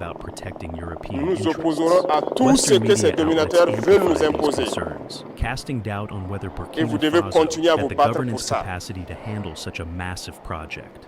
about protecting European Nous nous interests. opposerons à tout ce Western que ces media dominateurs outlets veulent nous amplify these imposer. concerns, casting doubt on whether Et vous Burkina devez Faso continuer à had vous the battre pour governance ça. capacity to handle such a massive project.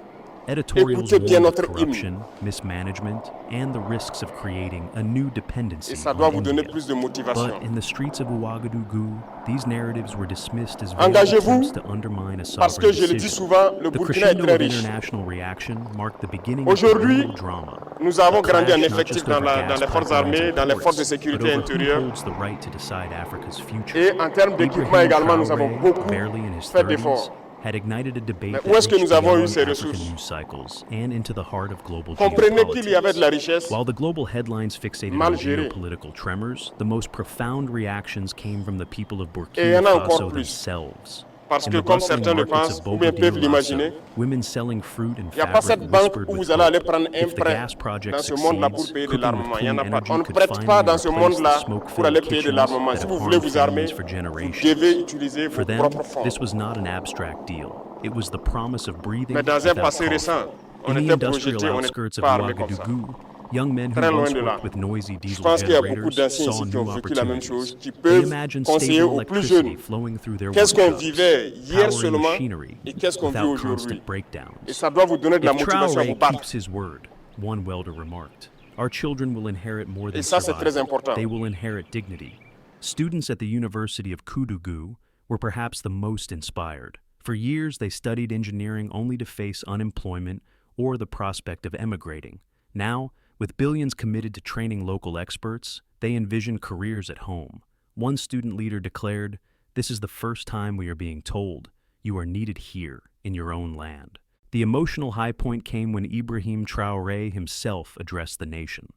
Editorials Écoutez bien warned of notre hymne. corruption, mismanagement, and the risks of creating a new dependency Et ça doit on vous donner India. plus de motivation. But in the streets of Ouagadougou, these narratives were dismissed as veiled Engagez-vous, attempts to undermine a parce que sovereign je le dis decision. souvent, le The Burkina est crescendo très of riche. international reaction marked the beginning of Aujourd'hui, the real drama. nous avons A grandi en clash not effectif just dans over gas les forces pipelines armées, and dans les forces de ports, sécurité but over who intérieure. holds the right to decide Africa's future. Et en termes d'équipement Ibrahim également, nous avons Traoré, beaucoup barely in his fait 30s, d'efforts. had ignited a debate Mais où est-ce that que nous reached avons eu beyond ces African ressources? news cycles and into the heart of global Comprenez qu'il y avait de la geopolitics. richesse While the global headlines fixated mal on gérée. geopolitical tremors, the most profound reactions came from the people of Et il y Burkina en a encore Faso plus. themselves. Parce In que the comme bustling certains le markets pensent, of ou bien peuvent Bogota l'imaginer, women selling fruit and il n'y a pas fabric cette banque whispered où with vous allez aller hope. prendre un If the prêt gas project dans ce monde-là pour succeeds, payer de cooking with l'armement. Il y en clean a pas. energy On ne could prête pas finally dans ce replace the monde-là pour smoke-filled aller payer de kitchens l'armement. that Si have vous voulez harmed vous armer, families for vous generations. devez utiliser vos For them, propres fonds. this was not an abstract deal. It was the promise of breathing Mais dans un without passé coughing. récent, on In the était industrial projetés, on outskirts n'était of pas armés comme ça. Ouagadougou, young men who Très loin once de là. worked with noisy Je diesel pense qu'il y a beaucoup generators d'anciens saw ici qui ont new vécu la même opportunities. chose, qui They peuvent imagined conseiller stable aux plus electricity jeunes flowing through their qu'est-ce qu'on workshops, vivait hier powering seulement machinery et qu'est-ce qu'on vit without aujourd'hui. constant breakdowns. Et ça doit vous donner de la If motivation à vous Traore battre. keeps his word, one welder remarked, our children will inherit more than Et ça, c'est très survival. important. They will inherit dignity. Students at the University of Ouagadougou were perhaps the most inspired. For years, they studied engineering only to face unemployment or the prospect of emigrating. Now, with billions committed to training local experts, they envision careers at home. One student leader declared, "This is the first time we are being told, you are needed here, in your own land." The emotional high point came when Ibrahim Traoré himself addressed the nation.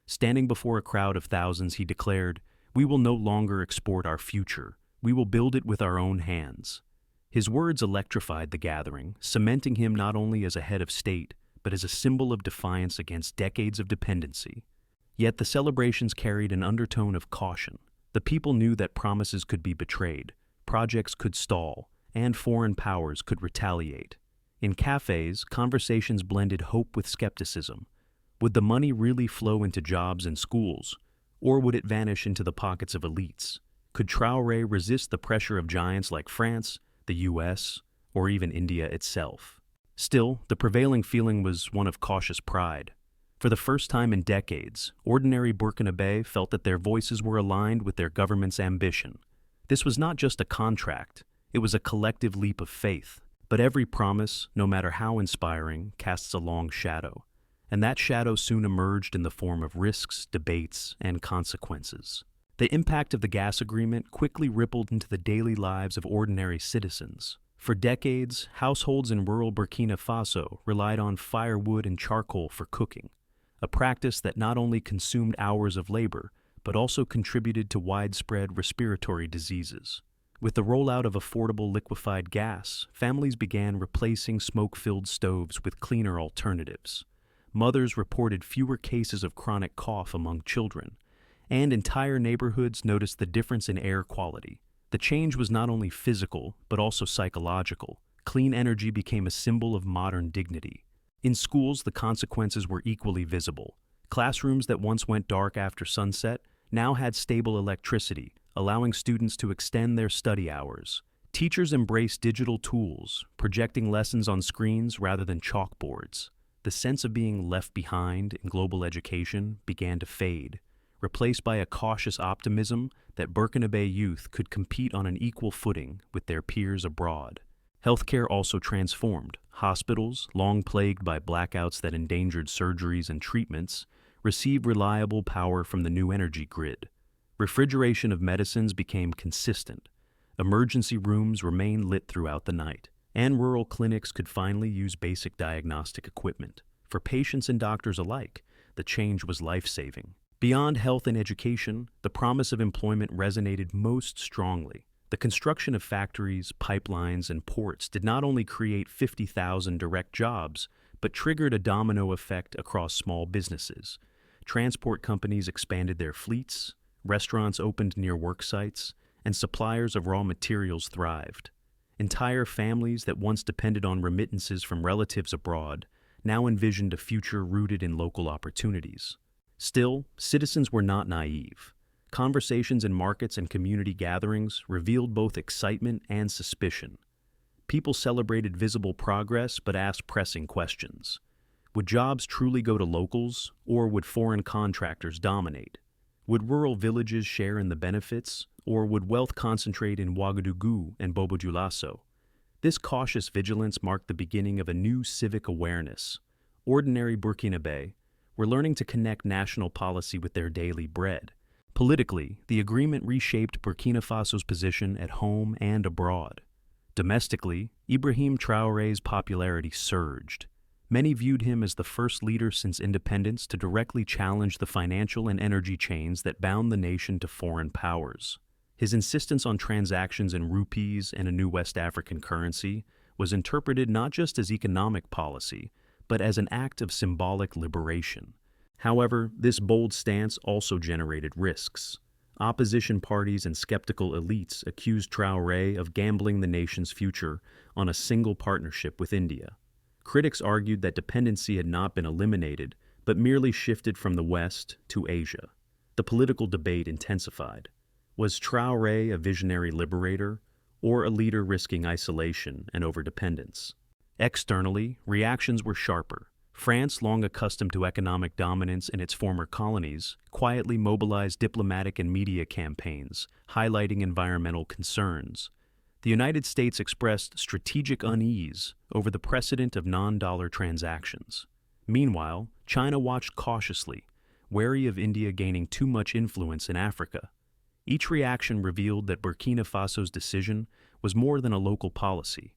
Standing before a crowd of thousands, he declared, "We will no longer export our future. We will build it with our own hands." His words electrified the gathering, cementing him not only as a head of state, but as a symbol of defiance against decades of dependency. Yet the celebrations carried an undertone of caution. The people knew that promises could be betrayed, projects could stall, and foreign powers could retaliate. In cafes, conversations blended hope with skepticism. Would the money really flow into jobs and schools, or would it vanish into the pockets of elites? Could Traoré resist the pressure of giants like France, the US, or even India itself? Still, the prevailing feeling was one of cautious pride. For the first time in decades, ordinary Burkinabè felt that their voices were aligned with their government's ambition. This was not just a contract, it was a collective leap of faith. But every promise, no matter how inspiring, casts a long shadow. And that shadow soon emerged in the form of risks, debates, and consequences. The impact of the gas agreement quickly rippled into the daily lives of ordinary citizens. For decades, households in rural Burkina Faso relied on firewood and charcoal for cooking, a practice that not only consumed hours of labor, but also contributed to widespread respiratory diseases. With the rollout of affordable liquefied gas, families began replacing smoke-filled stoves with cleaner alternatives. Mothers reported fewer cases of chronic cough among children, and entire neighborhoods noticed the difference in air quality. The change was not only physical, but also psychological. Clean energy became a symbol of modern dignity. In schools, the consequences were equally visible. Classrooms that once went dark after sunset now had stable electricity, allowing students to extend their study hours. Teachers embraced digital tools, projecting lessons on screens rather than chalkboards. The sense of being left behind in global education began to fade, replaced by a cautious optimism that Burkinabè youth could compete on an equal footing with their peers abroad. Healthcare also transformed. Hospitals, long plagued by blackouts that endangered surgeries and treatments, received reliable power from the new energy grid. Refrigeration of medicines became consistent. Emergency rooms remained lit throughout the night, and rural clinics could finally use basic diagnostic equipment. For patients and doctors alike, the change was life-saving. Beyond health and education, the promise of employment resonated most strongly. The construction of factories, pipelines, and ports did not only create 50,000 direct jobs, but triggered a domino effect across small businesses. Transport companies expanded their fleets, restaurants opened near work sites, and suppliers of raw materials thrived. Entire families that once depended on remittances from relatives abroad now envisioned a future rooted in local opportunities. Still, citizens were not naive. Conversations in markets and community gatherings revealed both excitement and suspicion. People celebrated visible progress but asked pressing questions. Would jobs truly go to locals, or would foreign contractors dominate? Would rural villages share in the benefits, or would wealth concentrate in Ouagadougou and Bobo-Dioulasso? This cautious vigilance marked the beginning of a new civic awareness. Ordinary Burkinabè were learning to connect national policy with their daily bread. Politically, the agreement reshaped Burkina Faso's position at home and abroad. Domestically, Ibrahim Traoré's popularity surged. Many viewed him as the first leader since independence to directly challenge the financial and energy chains that bound the nation to foreign powers. His insistence on transactions in rupees and a new West African currency was interpreted not just as economic policy, but as an act of symbolic liberation. However, this bold stance also generated risks. Opposition parties and skeptical elites accused Traoré of gambling the nation's future on a single partnership with India. Critics argued that dependency had not been eliminated, but merely shifted from the West to Asia. The political debate intensified. Was Traoré a visionary liberator, or a leader risking isolation and overdependence? Externally, reactions were sharper. France, long accustomed to economic dominance in its former colonies, quietly mobilized diplomatic and media campaigns, highlighting environmental concerns. The United States expressed strategic unease over the precedent of non-dollar transactions. Meanwhile, China watched cautiously, wary of India gaining too much influence in Africa. Each reaction revealed that Burkina Faso's decision was more than a local policy.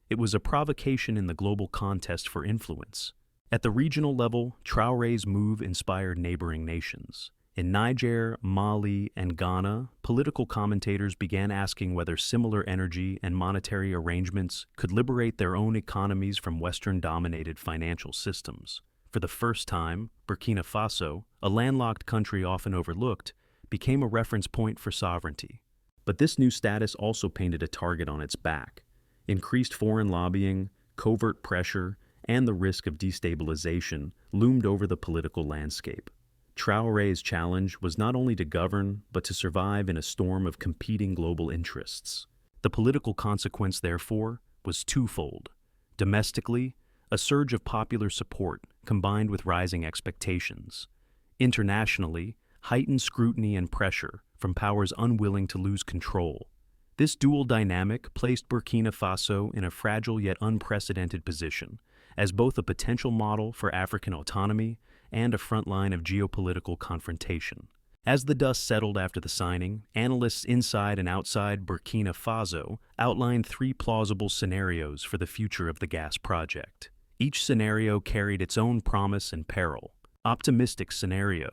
It was a provocation in the global contest for influence. At the regional level, Traoré's move inspired neighboring nations. In Niger, Mali, and Ghana, political commentators began asking whether similar energy and monetary arrangements could liberate their own economies from Western-dominated financial systems. For the first time, Burkina Faso, a landlocked country often overlooked, became a reference point for sovereignty. But this new status also painted a target on its back. Increased foreign lobbying, covert pressure, and the risk of destabilization loomed over the political landscape. Traoré's challenge was not only to govern, but to survive in a storm of competing global interests. The political consequence, therefore, was twofold. Domestically, a surge of popular support combined with rising expectations. Internationally, heightened scrutiny and pressure from powers unwilling to lose control. This dual dynamic placed Burkina Faso in a fragile yet unprecedented position, as both a potential model for African autonomy and a front line of geopolitical confrontation. As the dust settled after the signing, analysts inside and outside Burkina Faso outlined three plausible scenarios for the future of the gas project. Each scenario carried its own promise and peril. Optimistic scenario.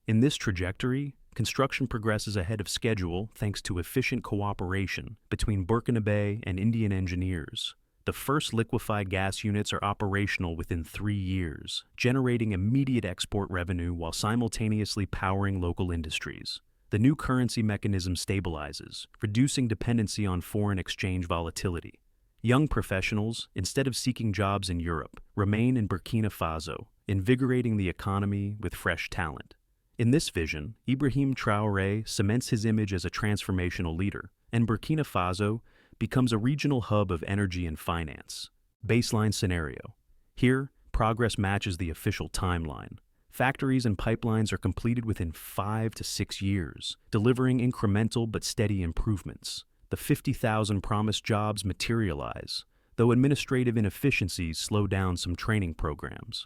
In this trajectory, construction progresses ahead of schedule thanks to efficient cooperation between Burkinabè and Indian engineers. The first liquefied gas units are operational within 3 years, generating immediate export revenue while simultaneously powering local industries. The new currency mechanism stabilizes, reducing dependency on foreign exchange volatility. Young professionals, instead of seeking jobs in Europe, remain in Burkina Faso, invigorating the economy with fresh talent. In this vision, Ibrahim Traoré cements his image as a transformational leader, and Burkina Faso becomes a regional hub of energy and finance. Baseline scenario. Here, progress matches the official timeline. Factories and pipelines are completed within 5 to 6 years, delivering incremental but steady improvements. The 50,000 promised jobs materialize, though administrative inefficiencies slow down some training programs.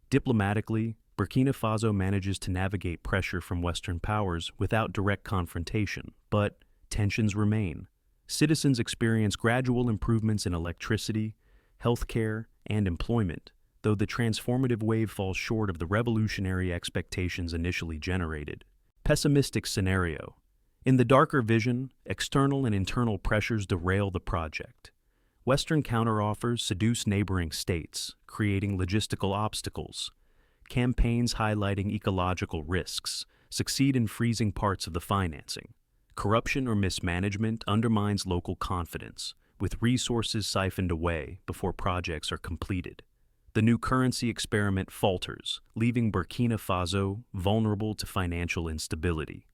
Diplomatically, Burkina Faso manages to navigate pressure from Western powers without direct confrontation, but tensions remain. Citizens experience gradual improvements in electricity, healthcare, and employment, though the transformative wave falls short of the revolutionary expectations initially generated. Pessimistic scenario. In the darker vision, external and internal pressures derail the project. Western counteroffers seduce neighboring states, creating logistical obstacles. Campaigns highlighting ecological risks succeed in freezing parts of the financing. Corruption or mismanagement undermines local confidence, with resources siphoned away before projects are completed. The new currency experiment falters, leaving Burkina Faso vulnerable to financial instability.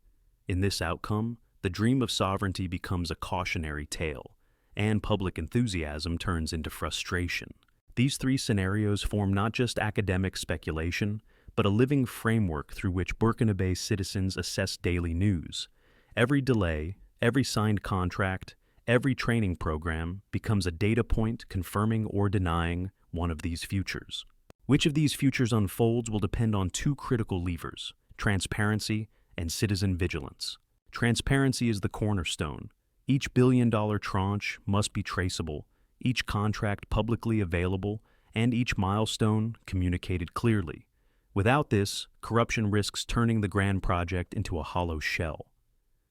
In this outcome, the dream of sovereignty becomes a cautionary tale, and public enthusiasm turns into frustration. These three scenarios form not just academic speculation, but a living framework through which Burkinabè citizens assess daily news. Every delay, every signed contract, every training program becomes a data point confirming or denying one of these futures. Which of these futures unfolds will depend on two critical levers: transparency and citizen vigilance. Transparency is the cornerstone. Each billion-dollar tranche must be traceable, each contract publicly available, and each milestone communicated clearly. Without this, corruption risks turning the grand project into a hollow shell.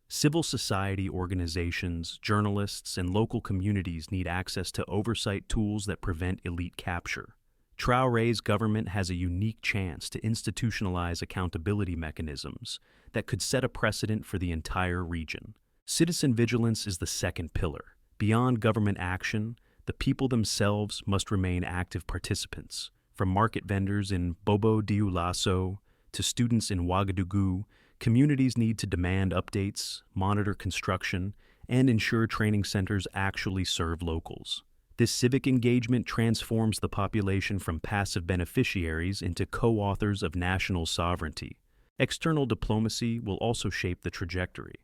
Civil society organizations, journalists, and local communities need access to oversight tools that prevent elite capture. Traoré's government has a unique chance to institutionalize accountability mechanisms that could set a precedent for the entire region. Citizen vigilance is the second pillar. Beyond government action, the people themselves must remain active participants. From market vendors in Bobo Dioulasso to students in Ouagadougou, communities need to demand updates, monitor construction, and ensure training centers actually serve locals. This civic engagement transforms the population from passive beneficiaries into co-authors of national sovereignty. External diplomacy will also shape the trajectory.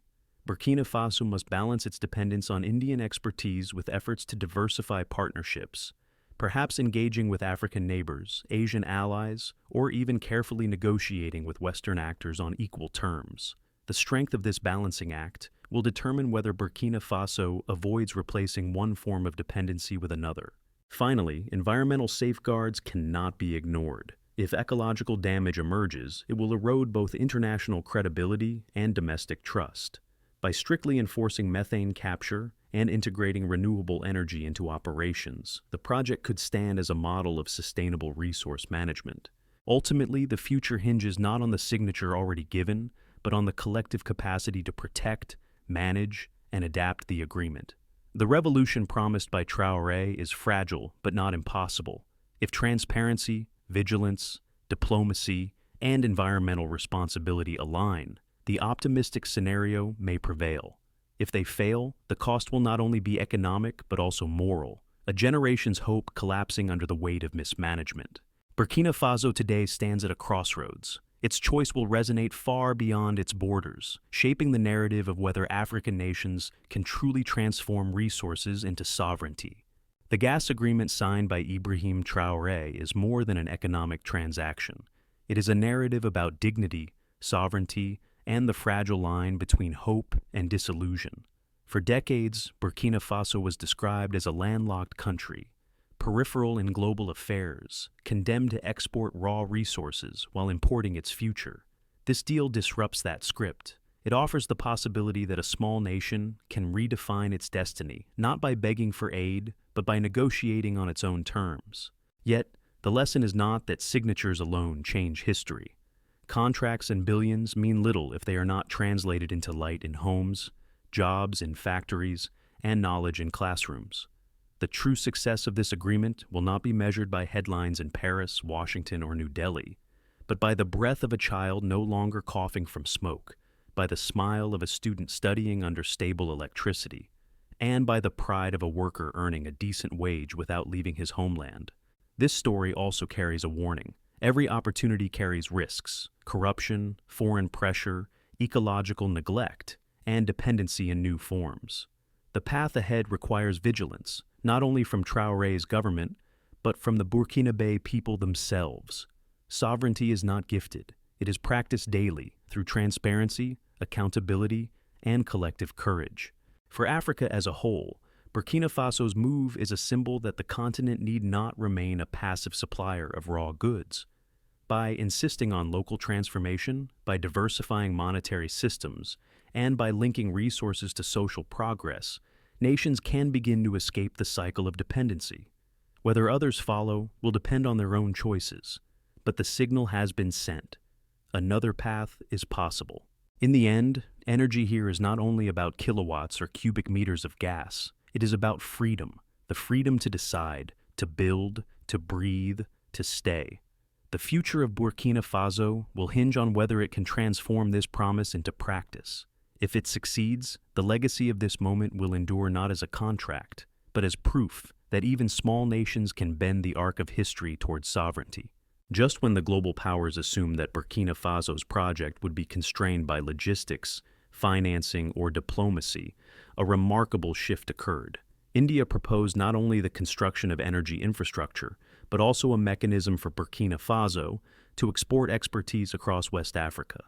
Burkina Faso must balance its dependence on Indian expertise with efforts to diversify partnerships, perhaps engaging with African neighbors, Asian allies, or even carefully negotiating with Western actors on equal terms. The strength of this balancing act will determine whether Burkina Faso avoids replacing one form of dependency with another. Finally, environmental safeguards cannot be ignored. If ecological damage emerges, it will erode both international credibility and domestic trust. By strictly enforcing methane capture and integrating renewable energy into operations, the project could stand as a model of sustainable resource management. Ultimately, the future hinges not on the signature already given, but on the collective capacity to protect, manage, and adapt the agreement. The revolution promised by Traoré is fragile but not impossible. If transparency, vigilance, diplomacy, and environmental responsibility align, the optimistic scenario may prevail. If they fail, the cost will not only be economic but also moral, a generation's hope collapsing under the weight of mismanagement. Burkina Faso today stands at a crossroads. Its choice will resonate far beyond its borders, shaping the narrative of whether African nations can truly transform resources into sovereignty. The gas agreement signed by Ibrahim Traoré is more than an economic transaction. It is a narrative about dignity, sovereignty, and the fragile line between hope and disillusion. For decades, Burkina Faso was described as a landlocked country, peripheral in global affairs, condemned to export raw resources while importing its future. This deal disrupts that script. It offers the possibility that a small nation can redefine its destiny, not by begging for aid, but by negotiating on its own terms. Yet, the lesson is not that signatures alone change history. Contracts and billions mean little if they are not translated into light in homes, jobs in factories, and knowledge in classrooms. The true success of this agreement will not be measured by headlines in Paris, Washington, or New Delhi, but by the breath of a child no longer coughing from smoke, by the smile of a student studying under stable electricity, and by the pride of a worker earning a decent wage without leaving his homeland. This story also carries a warning. Every opportunity carries risks: corruption, foreign pressure, ecological neglect, and dependency in new forms. The path ahead requires vigilance, not only from Traoré's government, but from the Burkinabè people themselves. Sovereignty is not gifted. It is practiced daily through transparency, accountability, and collective courage. For Africa as a whole, Burkina Faso's move is a symbol that the continent need not remain a passive supplier of raw goods. By insisting on local transformation, by diversifying monetary systems, and by linking resources to social progress, nations can begin to escape the cycle of dependency. Whether others follow will depend on their own choices, but the signal has been sent. Another path is possible. In the end, energy here is not only about kilowatts or cubic meters of gas. It is about freedom, the freedom to decide, to build, to breathe, to stay. The future of Burkina Faso will hinge on whether it can transform this promise into practice. If it succeeds, the legacy of this moment will endure not as a contract, but as proof that even small nations can bend the arc of history towards sovereignty. Just when the global powers assumed that Burkina Faso's project would be constrained by logistics, financing, or diplomacy, a remarkable shift occurred. India proposed not only the construction of energy infrastructure, but also a mechanism for Burkina Faso to export expertise across West Africa.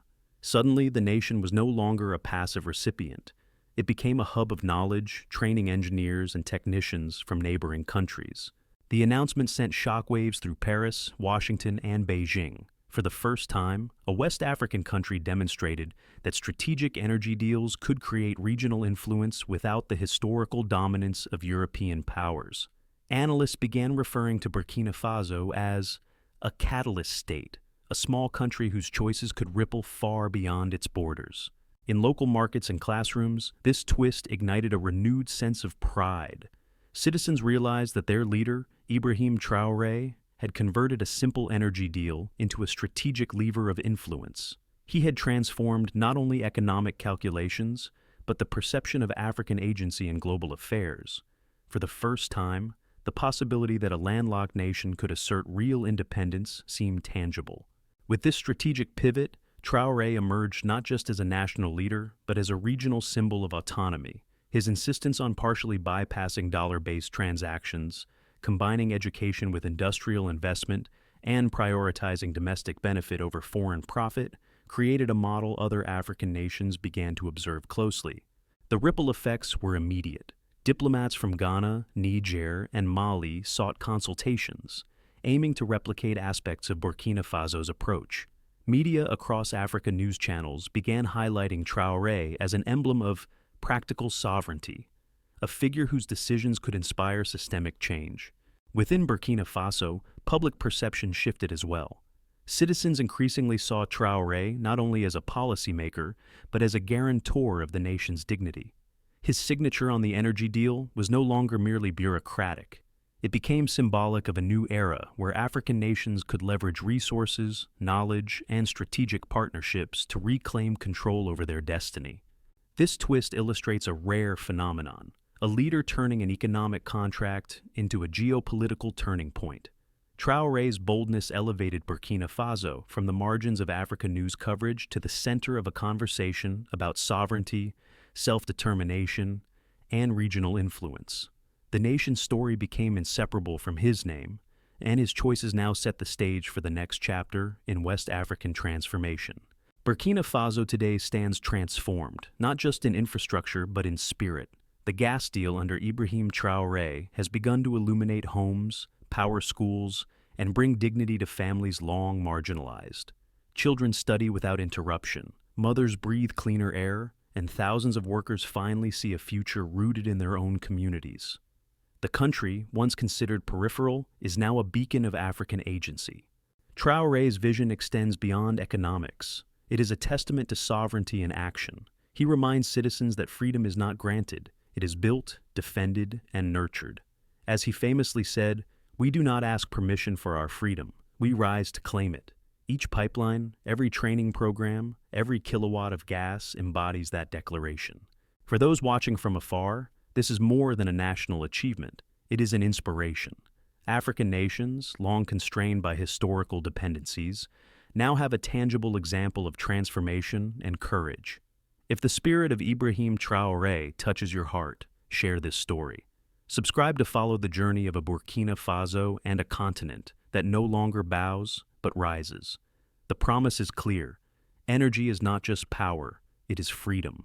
Suddenly, the nation was no longer a passive recipient. It became a hub of knowledge, training engineers and technicians from neighboring countries. The announcement sent shockwaves through Paris, Washington, and Beijing. For the first time, a West African country demonstrated that strategic energy deals could create regional influence without the historical dominance of European powers. Analysts began referring to Burkina Faso as a catalyst state, a small country whose choices could ripple far beyond its borders. In local markets and classrooms, this twist ignited a renewed sense of pride. Citizens realized that their leader, Ibrahim Traoré, had converted a simple energy deal into a strategic lever of influence. He had transformed not only economic calculations, but the perception of African agency in global affairs. For the first time, the possibility that a landlocked nation could assert real independence seemed tangible. With this strategic pivot, Traoré emerged not just as a national leader, but as a regional symbol of autonomy. His insistence on partially bypassing dollar-based transactions, combining education with industrial investment, and prioritizing domestic benefit over foreign profit, created a model other African nations began to observe closely. The ripple effects were immediate. Diplomats from Ghana, Niger, and Mali sought consultations, aiming to replicate aspects of Burkina Faso's approach. Media across Africa news channels began highlighting Traoré as an emblem of practical sovereignty, a figure whose decisions could inspire systemic change. Within Burkina Faso, public perception shifted as well. Citizens increasingly saw Traoré not only as a policymaker, but as a guarantor of the nation's dignity. His signature on the energy deal was no longer merely bureaucratic. It became symbolic of a new era where African nations could leverage resources, knowledge, and strategic partnerships to reclaim control over their destiny. This twist illustrates a rare phenomenon, a leader turning an economic contract into a geopolitical turning point. Traoré's boldness elevated Burkina Faso from the margins of Africa news coverage to the center of a conversation about sovereignty, self-determination, and regional influence. The nation's story became inseparable from his name, and his choices now set the stage for the next chapter in West African transformation. Burkina Faso today stands transformed, not just in infrastructure but in spirit. The gas deal under Ibrahim Traoré has begun to illuminate homes, power schools, and bring dignity to families long marginalized. Children study without interruption, mothers breathe cleaner air, and thousands of workers finally see a future rooted in their own communities. The country, once considered peripheral, is now a beacon of African agency. Traoré's vision extends beyond economics. It is a testament to sovereignty in action. He reminds citizens that freedom is not granted. It is built, defended, and nurtured. As he famously said, "We do not ask permission for our freedom. We rise to claim it." Each pipeline, every training program, every kilowatt of gas embodies that declaration. For those watching from afar, this is more than a national achievement. It is an inspiration. African nations, long constrained by historical dependencies, now have a tangible example of transformation and courage. If the spirit of Ibrahim Traoré touches your heart, share this story. Subscribe to follow the journey of a Burkina Faso and a continent that no longer bows but rises. The promise is clear. Energy is not just power, it is freedom.